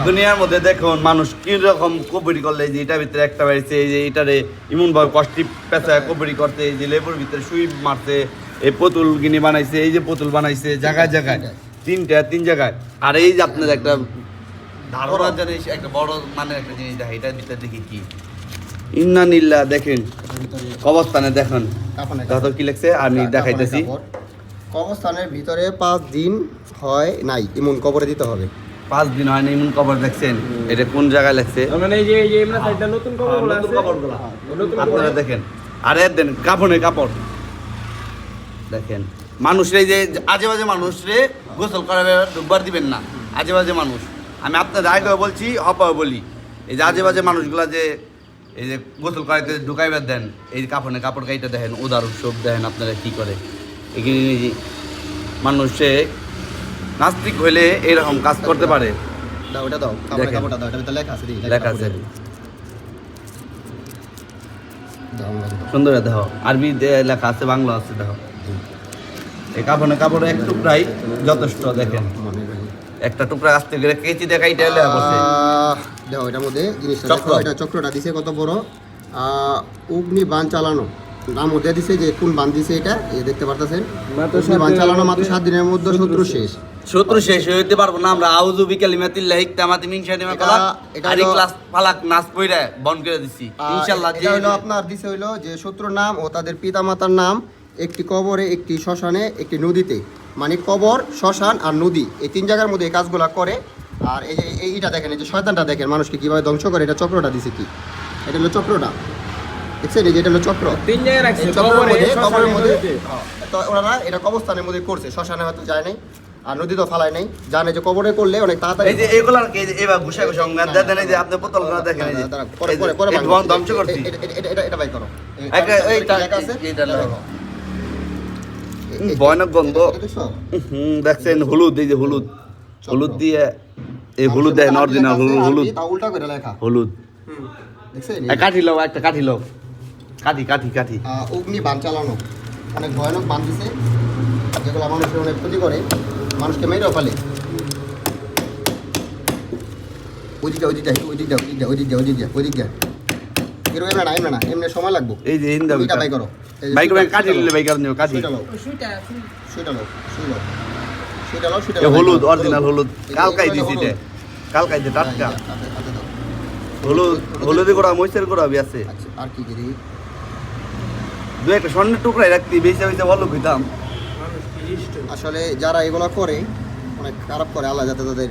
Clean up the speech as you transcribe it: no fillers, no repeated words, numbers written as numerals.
দুনিয়ার মধ্যে দেখুন মানুষ কিরকম কবরি করলে যে এটার ভিতরে একটা বাড়িছে এই যে এটারে এমনভাবে কষ্টি পেঁচায় কবরি করতে এই যে লেবুর ভিতরে সুই মারছে এই পুতুল গিনি বানাইছে এই যে পুতুল বানাইছে জায়গায় জায়গায় তিন জায়গায় আর এই যে আপনার একটা ধারণা জিনিস একটা বড় মানের একটা জিনিস দেখে এটার ভিতরে দেখি কি ইন্নানিল্লা দেখেন কবরস্থানে দেখেন কত কি লিখছে আমি দেখাইতেছি কবরস্থানের ভিতরে 5 দিন হয় নাই এমন কবরে দিতে হবে 5 দিন হয় না এমন কবর দেখছেন এটা কোন জায়গায় লেখছে মানে এই যে আমরা সাইডটা নতুন কবরগুলো আছে কবরগুলো আপনারা দেখেন আরে দেন কাপড় দেখেন মানুষরে যে আজেবাজে মানুষরে গোসল করাবে ডুববার দিবেন না আজেবাজে মানুষ আমি আপনাদের আগে বলছি হপাও বলি এই যে আজেবাজে মানুষগুলা যে এই যে গোসল করাইতে ঢুকাইবার দেন এই কাপড় গাইটা দেখেন উদাহরণ সব দেখেন আপনারা কি করে এখানে মানুষে নাস্তিক হইলে এরকম কাজ করতে পারে দাও ওটা দাও কাপড়টা দাও এটা ভিতরে লেখা আছে লেখা আছে সুন্দর দেখো আরবি লেখা আছে বাংলা আছে দেখো এই কাপড় এক টুকরাই যথেষ্ট দেখেন একটা টুকরা আসতে গেলে কেচি দেখাই টেলে বসে দেখো এটার মধ্যে জিনিসটা দেখো এটা চক্রটা দিছে কত বড় অগ্নি বান চালানো নাম মধ্যে দিছে যে কোন বান দিছে এটা এই দেখতে পারতেছেন অগ্নি বান চালানো মাত্র 7 দিনের মধ্যে শত্রু শেষ হইতে পারবো না আমরা আউযু বিকালিমাতিল্লাহি তামাতি মিন শারি মা কালা আরি ক্লাস ফালাক নাস পয়রা বন করে দিছি ইনশাআল্লাহ এটা হলো আপনার দিছে হলো যে শত্রুর নাম ও তাদের পিতামাতার নাম একটি কবরে একটি শ্মশানে একটি নদীতে মানে কবর শ্মশান আর নদী এই 3 জায়গার মধ্যে এই কাজগুলো করে আর এই যে এইটা দেখেন এই যে শয়তানটা দেখেন মানুষকে কিভাবে ধ্বংস করে এটা চক্রটা দিছে কি এটা হলো চক্রটা দেখছেন এই যে এটা হলো চক্র 3 জায়গায় রাখছে কবরের মধ্যে তো ওরা এটা কবরস্থানের মধ্যে করছে শ্মশানে হয়তো যায় নাই আর নদী তো ফালায় নাই জানে যে কবরে করলে অনেক তাড়াতাড়ি এই যে এগুলার এই যে এবার ঘুষা অঙ্গান দেন এই যে আপনি বোতলগুলো দেখেন এই যে পরে ধ্বংস করছি এটা বাই করো এইটা আছে এইটা লাগাও ভয়ানক গন্ধ দেখছেন হলুদ এই যে হলুদ দিয়ে এই হলুদ দেখেন অরিজিনাল হলুদ উল্টা করে লেখা হলুদ দেখছেন একটা কাঠি লও কাঠি অগ্নি বান চালানো অনেক ভয়ানক বান দিছে যেগুলো মানুষের অনেক ক্ষতি করে মানুষকে মেরেও ফেলে ওইদিকে এমনি না এমনি সময় লাগবে এই যে হিন্দা এটা বাই করো কাঠি নিলে বাই করো কাঠি সুইটা হলুদ অরিজিনাল হলুদ কালকাই দিছি এটা কালকাই দে টাটকা হলুদি করা মরিচের করা আছে আর কি করি দুই একটা স্বর্ণের টুকরাই রাখতি বেশি ভালো হইতাম আসলে যারা এগুলো করে অনেক খারাপ করে আল্লাহ যাতে তাদের